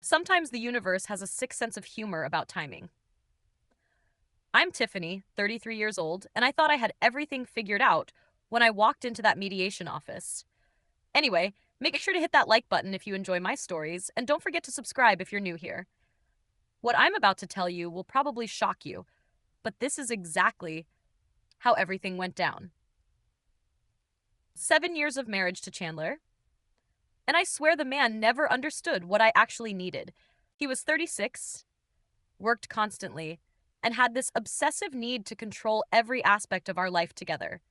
Sometimes the universe has a sick sense of humor about timing. I'm Tiffany, 33 years old, and I thought I had everything figured out when I walked into that mediation office. Anyway, make sure to hit that like button if you enjoy my stories, and don't forget to subscribe if you're new here. What I'm about to tell you will probably shock you, but this is exactly how everything went down. 7 years of marriage to Chandler, and I swear the man never understood what I actually needed. He was 36, worked constantly, and had this obsessive need to control every aspect of our life together.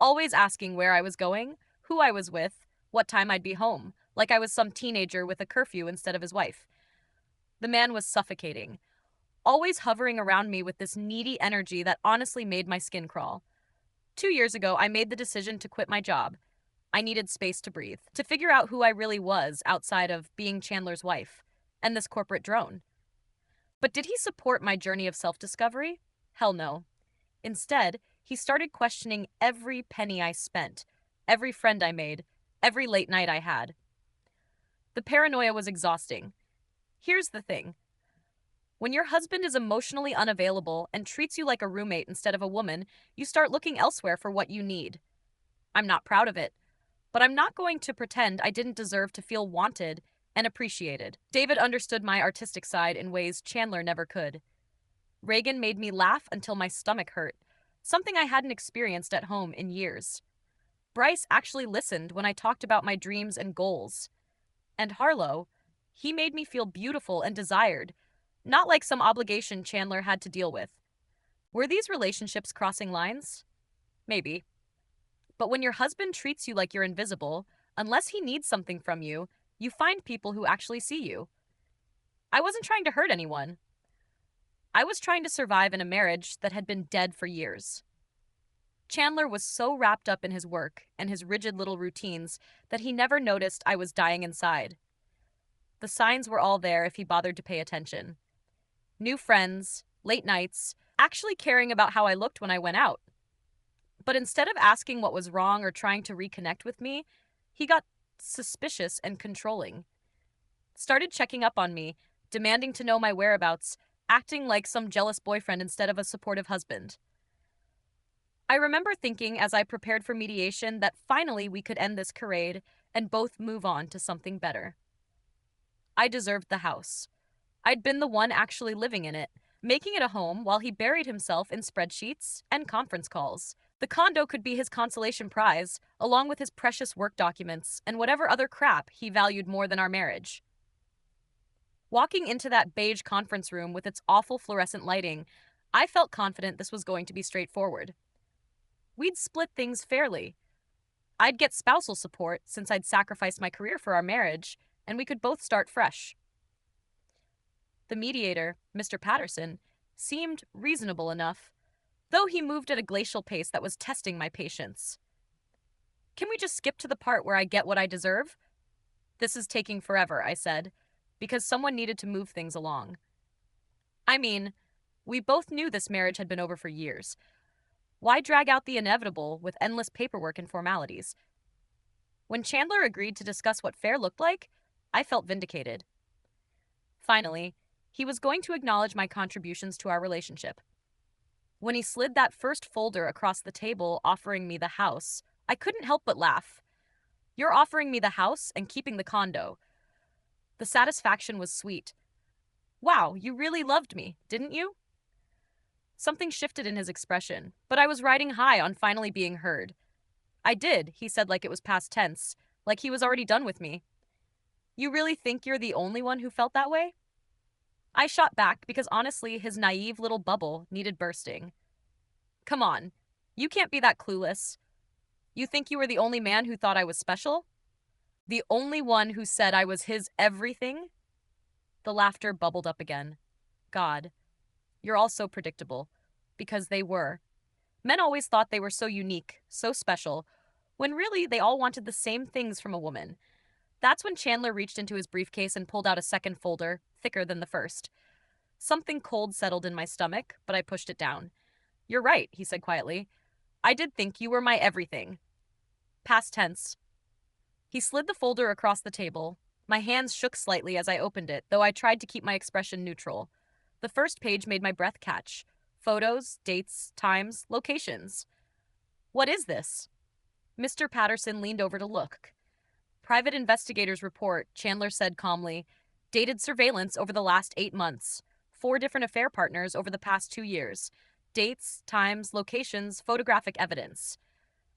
Always asking where I was going, who I was with, what time I'd be home, like I was some teenager with a curfew instead of his wife. The man was suffocating, always hovering around me with this needy energy that honestly made my skin crawl. 2 years ago, I made the decision to quit my job. I needed space to breathe, to figure out who I really was outside of being Chandler's wife and this corporate drone. But did he support my journey of self discovery? Hell no. Instead, he started questioning every penny I spent, every friend I made, every late night I had. The paranoia was exhausting. Here's the thing: when your husband is emotionally unavailable and treats you like a roommate instead of a woman, you start looking elsewhere for what you need. I'm not proud of it, but I'm not going to pretend I didn't deserve to feel wanted and appreciated. David understood my artistic side in ways Chandler never could. Reagan made me laugh until my stomach hurt, something I hadn't experienced at home in years. Bryce actually listened when I talked about my dreams and goals. And Harlow, he made me feel beautiful and desired, not like some obligation Chandler had to deal with. Were these relationships crossing lines? Maybe. But when your husband treats you like you're invisible, unless he needs something from you, you find people who actually see you. I wasn't trying to hurt anyone. I was trying to survive in a marriage that had been dead for years. Chandler was so wrapped up in his work and his rigid little routines that he never noticed I was dying inside. The signs were all there if he bothered to pay attention. New friends, late nights, actually caring about how I looked when I went out. But instead of asking what was wrong or trying to reconnect with me, he got suspicious and controlling. Started checking up on me, demanding to know my whereabouts, acting like some jealous boyfriend instead of a supportive husband. I remember thinking as I prepared for mediation that finally we could end this charade and both move on to something better. I deserved the house. I'd been the one actually living in it, making it a home while he buried himself in spreadsheets and conference calls. The condo could be his consolation prize, along with his precious work documents and whatever other crap he valued more than our marriage. Walking into that beige conference room with its awful fluorescent lighting, I felt confident this was going to be straightforward. We'd split things fairly. I'd get spousal support since I'd sacrificed my career for our marriage, and we could both start fresh. The mediator, Mr. Patterson, seemed reasonable enough, though he moved at a glacial pace that was testing my patience. Can we just skip to the part where I get what I deserve? This is taking forever, I said, because someone needed to move things along. I mean, we both knew this marriage had been over for years. Why drag out the inevitable with endless paperwork and formalities? When Chandler agreed to discuss what fair looked like, I felt vindicated. Finally, he was going to acknowledge my contributions to our relationship. When he slid that first folder across the table offering me the house, I couldn't help but laugh. You're offering me the house and keeping the condo. The satisfaction was sweet. Wow, you really loved me, didn't you? Something shifted in his expression, but I was riding high on finally being heard. I did, he said like it was past tense, like he was already done with me. You really think you're the only one who felt that way? I shot back because honestly, his naive little bubble needed bursting. Come on, you can't be that clueless. You think you were the only man who thought I was special? The only one who said I was his everything? The laughter bubbled up again. God, you're all so predictable. Because they were. Men always thought they were so unique, so special, when really they all wanted the same things from a woman. That's when Chandler reached into his briefcase and pulled out a second folder, thicker than the first. Something cold settled in my stomach, but I pushed it down. You're right, he said quietly. I did think you were my everything. Past tense. He slid the folder across the table, My hands shook slightly as I opened it, though I tried to keep my expression neutral. The first page made my breath catch. Photos, dates, times, locations. What is this? Mr. Patterson leaned over to look. Private investigator's report, Chandler said calmly. Dated surveillance over the last 8 months. 4 different affair partners over the past 2 years. Dates, times, locations, photographic evidence.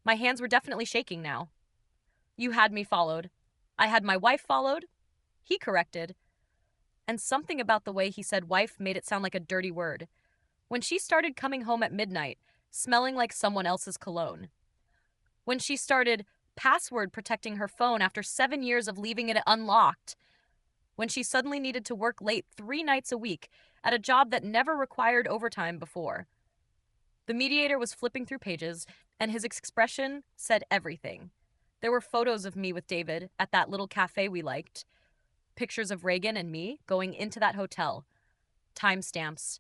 My hands were definitely shaking now. You had me followed. I had my wife followed. He corrected. And something about the way he said wife made it sound like a dirty word. When she started coming home at midnight, smelling like someone else's cologne. When she started password protecting her phone after 7 years of leaving it unlocked. When she suddenly needed to work late 3 nights a week at a job that never required overtime before. The mediator was flipping through pages, and his expression said everything. There were photos of me with David at that little cafe we liked, pictures of Reagan and me going into that hotel, timestamps,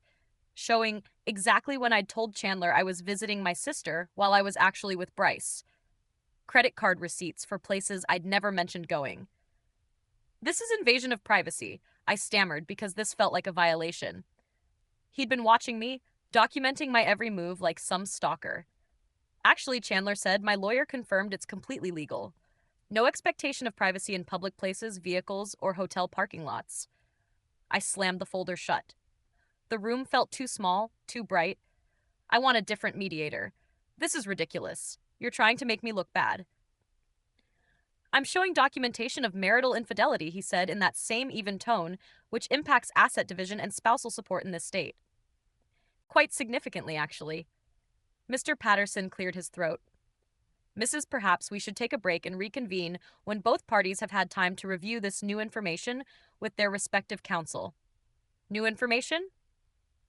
showing exactly when I'd told Chandler I was visiting my sister while I was actually with Bryce, credit card receipts for places I'd never mentioned going. This is invasion of privacy, I stammered because this felt like a violation. He'd been watching me, documenting my every move like some stalker. Actually, Chandler said, my lawyer confirmed it's completely legal. No expectation of privacy in public places, vehicles, or hotel parking lots. I slammed the folder shut. The room felt too small, too bright. I want a different mediator. This is ridiculous. You're trying to make me look bad. I'm showing documentation of marital infidelity, he said in that same even tone, which impacts asset division and spousal support in this state. Quite significantly, actually. Mr. Patterson cleared his throat. Mrs. Perhaps we should take a break and reconvene when both parties have had time to review this new information with their respective counsel. New information?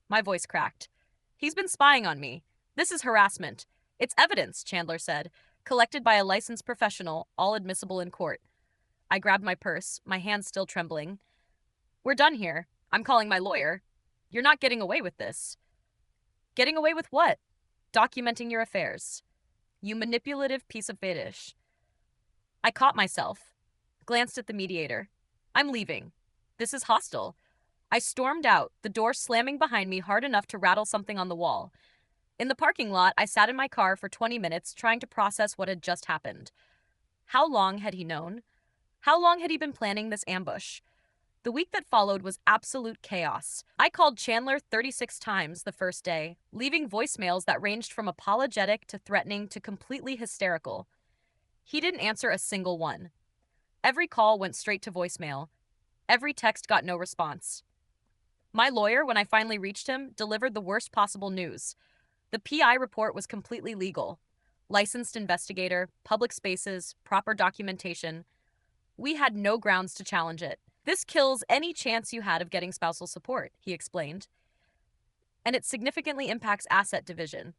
My voice cracked. He's been spying on me. This is harassment. It's evidence, Chandler said, collected by a licensed professional, all admissible in court. I grabbed my purse, my hands still trembling. We're done here. I'm calling my lawyer. You're not getting away with this. Getting away with what? Documenting your affairs. You manipulative piece of fetish. I caught myself, glanced at the mediator. I'm leaving. This is hostile. I stormed out, the door slamming behind me hard enough to rattle something on the wall. In the parking lot, I sat in my car for 20 minutes trying to process what had just happened. How long had he known? How long had he been planning this ambush? The week that followed was absolute chaos. I called Chandler 36 times the first day, leaving voicemails that ranged from apologetic to threatening to completely hysterical. He didn't answer a single one. Every call went straight to voicemail. Every text got no response. My lawyer, when I finally reached him, delivered the worst possible news. The PI report was completely legal. Licensed investigator, public spaces, proper documentation. We had no grounds to challenge it. This kills any chance you had of getting spousal support, he explained. And it significantly impacts asset division.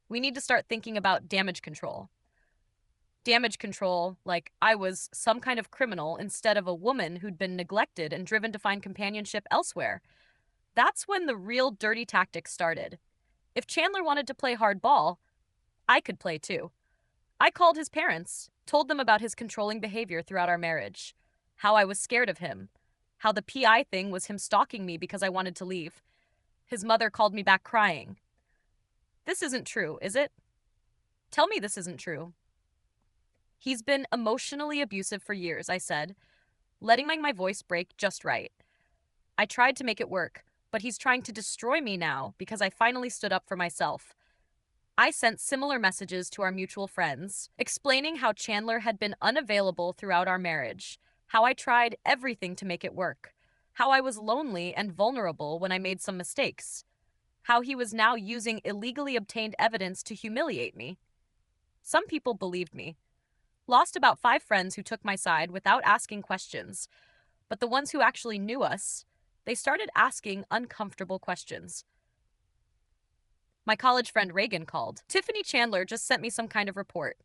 We need to start thinking about damage control. Damage control, like I was some kind of criminal instead of a woman who'd been neglected and driven to find companionship elsewhere. That's when the real dirty tactics started. If Chandler wanted to play hardball, I could play too. I called his parents, told them about his controlling behavior throughout our marriage. How I was scared of him. How the PI thing was him stalking me because I wanted to leave. His mother called me back crying. This isn't true, is it? Tell me this isn't true. He's been emotionally abusive for years, I said, letting my voice break just right. I tried to make it work, but he's trying to destroy me now because I finally stood up for myself. I sent similar messages to our mutual friends, explaining how Chandler had been unavailable throughout our marriage, how I tried everything to make it work, how I was lonely and vulnerable when I made some mistakes, how he was now using illegally obtained evidence to humiliate me. Some people believed me. Lost about 5 friends who took my side without asking questions, but the ones who actually knew us, they started asking uncomfortable questions. My college friend Reagan called. Tiffany Chandler just sent me some kind of report.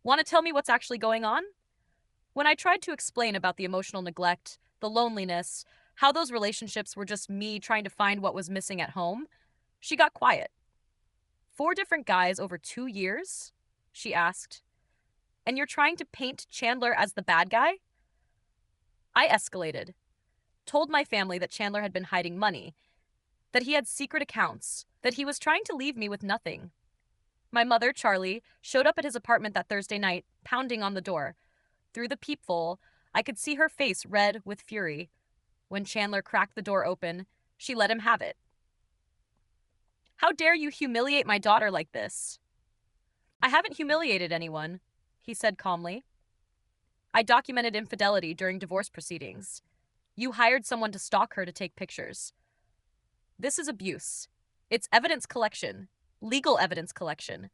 Want to tell me what's actually going on? When I tried to explain about the emotional neglect, the loneliness, how those relationships were just me trying to find what was missing at home, she got quiet. 4 different guys over 2 years? She asked. And you're trying to paint Chandler as the bad guy? I escalated, told my family that Chandler had been hiding money, that he had secret accounts, that he was trying to leave me with nothing. My mother, Charlie, showed up at his apartment that Thursday night, pounding on the door. Through the peephole, I could see her face red with fury. When Chandler cracked the door open, she let him have it. "How dare you humiliate my daughter like this?" "I haven't humiliated anyone," he said calmly. "I documented infidelity during divorce proceedings. You hired someone to stalk her to take pictures. This is abuse. It's evidence collection, legal evidence collection.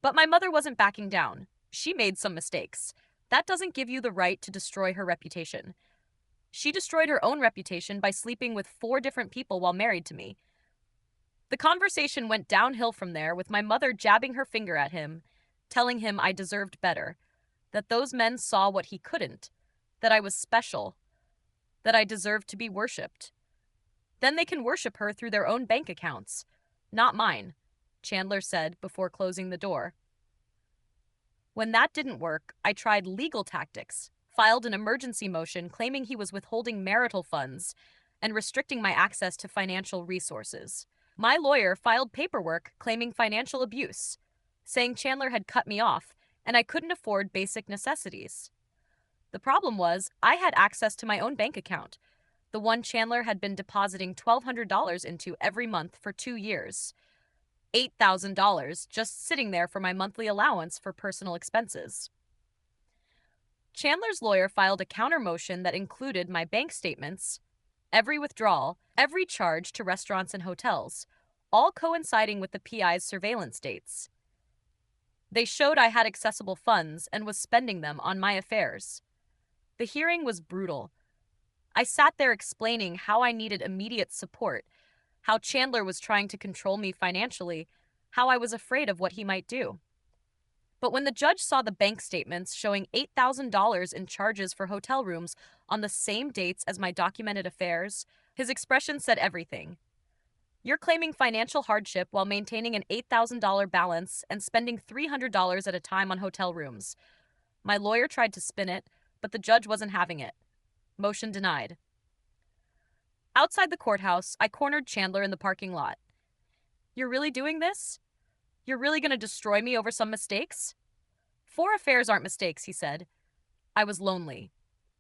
But my mother wasn't backing down. She made some mistakes. That doesn't give you the right to destroy her reputation. She destroyed her own reputation by sleeping with 4 different people while married to me." The conversation went downhill from there, with my mother jabbing her finger at him, telling him I deserved better, that those men saw what he couldn't, that I was special, that I deserved to be worshipped. "Then they can worship her through their own bank accounts, not mine," Chandler said before closing the door. When that didn't work, I tried legal tactics, filed an emergency motion claiming he was withholding marital funds and restricting my access to financial resources. My lawyer filed paperwork claiming financial abuse, saying Chandler had cut me off and I couldn't afford basic necessities. The problem was, I had access to my own bank account, the one Chandler had been depositing $1,200 into every month for 2 years. $8,000 just sitting there for my monthly allowance for personal expenses. Chandler's lawyer filed a counter motion that included my bank statements, every withdrawal, every charge to restaurants and hotels, all coinciding with the PI's surveillance dates. They showed I had accessible funds and was spending them on my affairs. The hearing was brutal. I sat there explaining how I needed immediate support, how Chandler was trying to control me financially, how I was afraid of what he might do. But when the judge saw the bank statements showing $8,000 in charges for hotel rooms on the same dates as my documented affairs, his expression said everything. "You're claiming financial hardship while maintaining an $8,000 balance and spending $300 at a time on hotel rooms." My lawyer tried to spin it, but the judge wasn't having it. Motion denied. Outside the courthouse, I cornered Chandler in the parking lot. "You're really doing this? You're really going to destroy me over some mistakes?" "4 affairs aren't mistakes," he said. "I was lonely.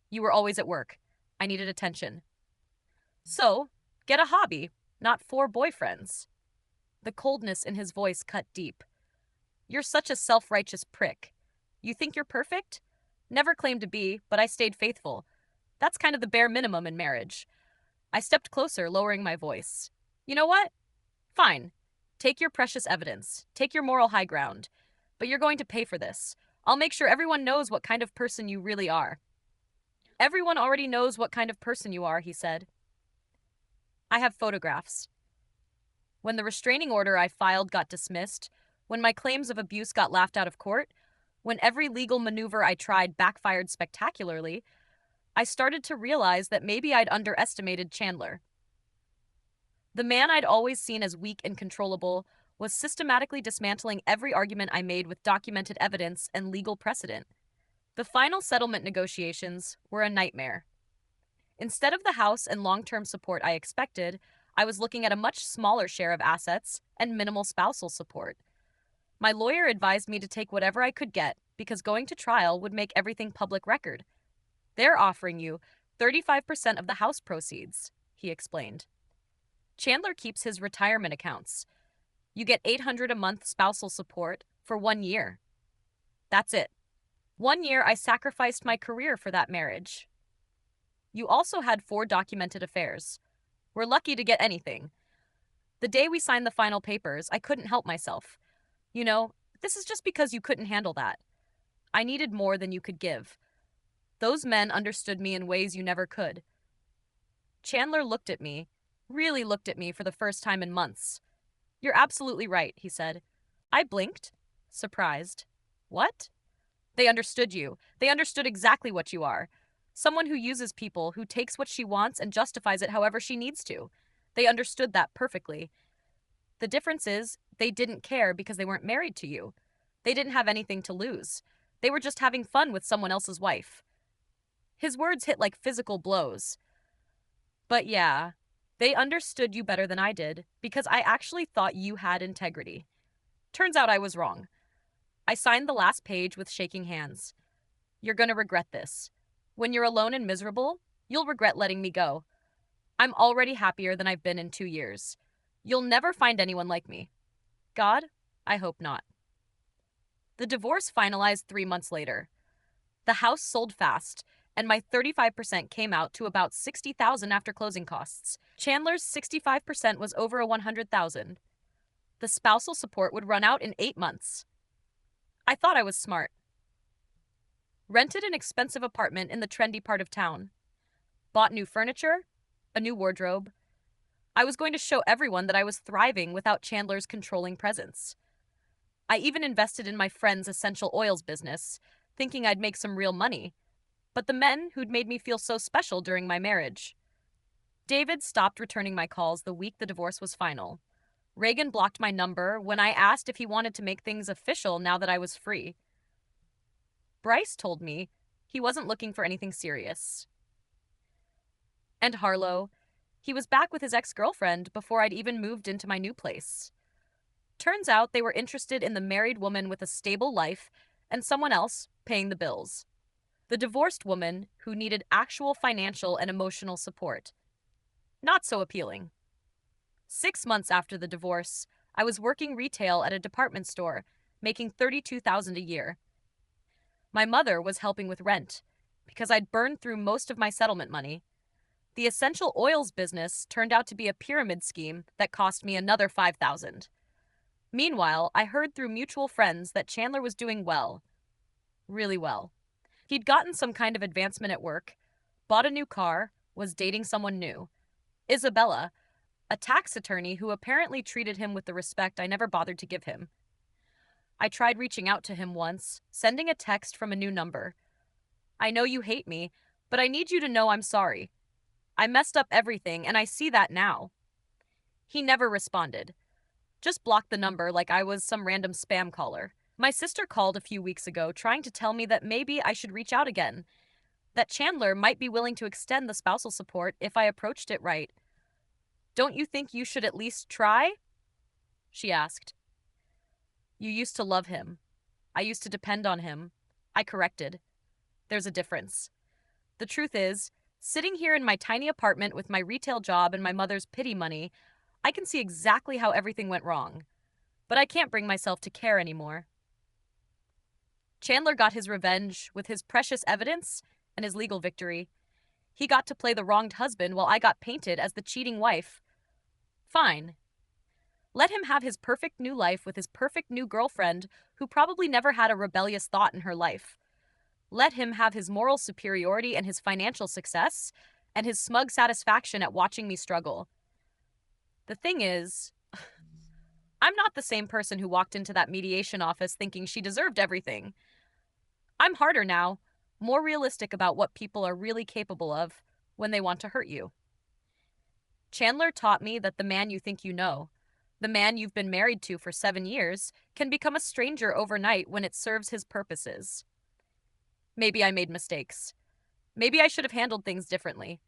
You were always at work. I needed attention. So, get a hobby, not 4 boyfriends." The coldness in his voice cut deep. "You're such a self-righteous prick. You think you're perfect? Never claimed to be, but I stayed faithful. That's kind of the bare minimum in marriage." I stepped closer, lowering my voice. "You know what? Fine. Take your precious evidence. Take your moral high ground. But you're going to pay for this. I'll make sure everyone knows what kind of person you really are." "Everyone already knows what kind of person you are," he said. "I have photographs. When the restraining order I filed got dismissed, when my claims of abuse got laughed out of court, when every legal maneuver I tried backfired spectacularly, I started to realize that maybe I'd underestimated Chandler. The man I'd always seen as weak and controllable was systematically dismantling every argument I made with documented evidence and legal precedent. The final settlement negotiations were a nightmare. Instead of the house and long-term support I expected, I was looking at a much smaller share of assets and minimal spousal support. My lawyer advised me to take whatever I could get because going to trial would make everything public record. "They're offering you 35% of the house proceeds," he explained. "Chandler keeps his retirement accounts. You get $800 a month spousal support for 1 year. That's it. 1 year I sacrificed my career for that marriage. You also had 4 documented affairs. We're lucky to get anything. The day we signed the final papers, I couldn't help myself. You know, this is just because you couldn't handle that. I needed more than you could give. Those men understood me in ways you never could." Chandler looked at me, really looked at me for the first time in months. "You're absolutely right," he said. I blinked, surprised. "What?" "They understood you. They understood exactly what you are. Someone who uses people, who takes what she wants and justifies it however she needs to. They understood that perfectly. The difference is, they didn't care because they weren't married to you. They didn't have anything to lose. They were just having fun with someone else's wife. His words hit like physical blows. But yeah, they understood you better than I did because I actually thought you had integrity. Turns out I was wrong. I signed the last page with shaking hands. You're gonna regret this. When you're alone and miserable, you'll regret letting me go. I'm already happier than I've been in 2 years. You'll never find anyone like me. God, I hope not. The divorce finalized 3 months later. The house sold fast, and my 35% came out to about 60,000 after closing costs. Chandler's 65% was over a 100,000. The spousal support would run out in 8 months. I thought I was smart. Rented an expensive apartment in the trendy part of town. Bought new furniture, a new wardrobe. I was going to show everyone that I was thriving without Chandler's controlling presence. I even invested in my friend's essential oils business, thinking I'd make some real money. But the men who'd made me feel so special during my marriage. David stopped returning my calls the week the divorce was final. Reagan blocked my number when I asked if he wanted to make things official now that I was free. Bryce told me he wasn't looking for anything serious. And Harlow, he was back with his ex-girlfriend before I'd even moved into my new place. Turns out they were interested in the married woman with a stable life and someone else paying the bills. The divorced woman who needed actual financial and emotional support. Not so appealing. 6 months after the divorce, I was working retail at a department store, making $32,000 a year. My mother was helping with rent because I'd burned through most of my settlement money. The essential oils business turned out to be a pyramid scheme that cost me another $5,000. Meanwhile, I heard through mutual friends that Chandler was doing well. Really well. He'd gotten some kind of advancement at work, bought a new car, was dating someone new. Isabella, a tax attorney who apparently treated him with the respect I never bothered to give him. I tried reaching out to him once, sending a text from a new number. I know you hate me, but I need you to know I'm sorry. I messed up everything, and I see that now. He never responded. Just blocked the number like I was some random spam caller. My sister called a few weeks ago trying to tell me that maybe I should reach out again, that Chandler might be willing to extend the spousal support if I approached it right. Don't you think you should at least try? She asked. You used to love him. I used to depend on him. I corrected. There's a difference. The truth is, sitting here in my tiny apartment with my retail job and my mother's pity money, I can see exactly how everything went wrong. But I can't bring myself to care anymore. Chandler got his revenge with his precious evidence and his legal victory. He got to play the wronged husband while I got painted as the cheating wife. Fine. Let him have his perfect new life with his perfect new girlfriend who probably never had a rebellious thought in her life. Let him have his moral superiority and his financial success and his smug satisfaction at watching me struggle. The thing is, I'm not the same person who walked into that mediation office thinking she deserved everything. I'm harder now, more realistic about what people are really capable of when they want to hurt you. Chandler taught me that the man you think you know, the man you've been married to for 7 years, can become a stranger overnight when it serves his purposes. Maybe I made mistakes. Maybe I should have handled things differently.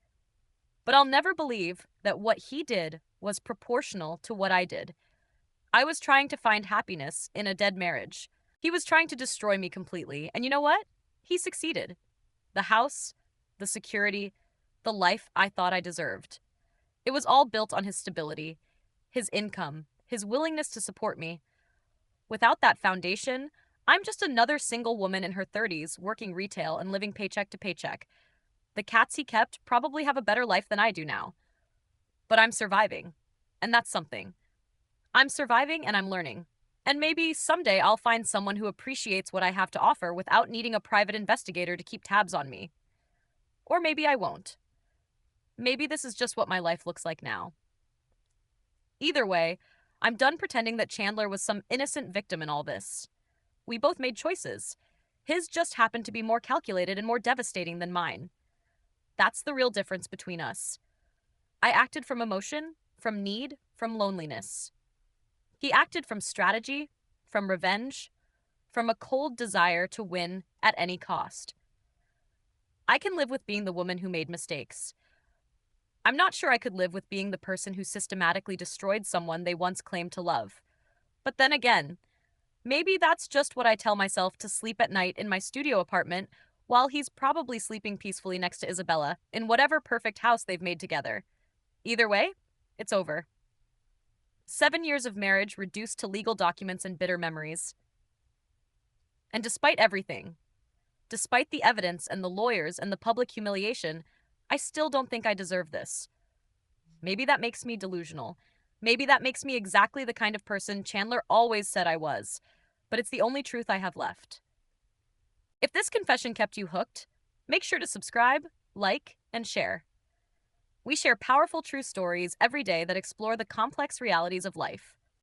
But I'll never believe that what he did was proportional to what I did. I was trying to find happiness in a dead marriage. He was trying to destroy me completely, and you know what? He succeeded. The house, the security, the life I thought I deserved. It was all built on his stability, his income, his willingness to support me. Without that foundation, I'm just another single woman in her 30s working retail and living paycheck to paycheck. The cats he kept probably have a better life than I do now. But I'm surviving, and that's something. I'm surviving and I'm learning. And maybe someday I'll find someone who appreciates what I have to offer without needing a private investigator to keep tabs on me. Or maybe I won't. Maybe this is just what my life looks like now. Either way, I'm done pretending that Chandler was some innocent victim in all this. We both made choices. His just happened to be more calculated and more devastating than mine. That's the real difference between us. I acted from emotion, from need, from loneliness. He acted from strategy, from revenge, from a cold desire to win at any cost. I can live with being the woman who made mistakes. I'm not sure I could live with being the person who systematically destroyed someone they once claimed to love. But then again, maybe that's just what I tell myself to sleep at night in my studio apartment while he's probably sleeping peacefully next to Isabella in whatever perfect house they've made together. Either way, it's over. 7 years of marriage reduced to legal documents and bitter memories. And despite everything, despite the evidence and the lawyers and the public humiliation, I still don't think I deserve this. Maybe that makes me delusional. Maybe that makes me exactly the kind of person Chandler always said I was. But it's the only truth I have left. If this confession kept you hooked, make sure to subscribe, like, and share. We share powerful true stories every day that explore the complex realities of life.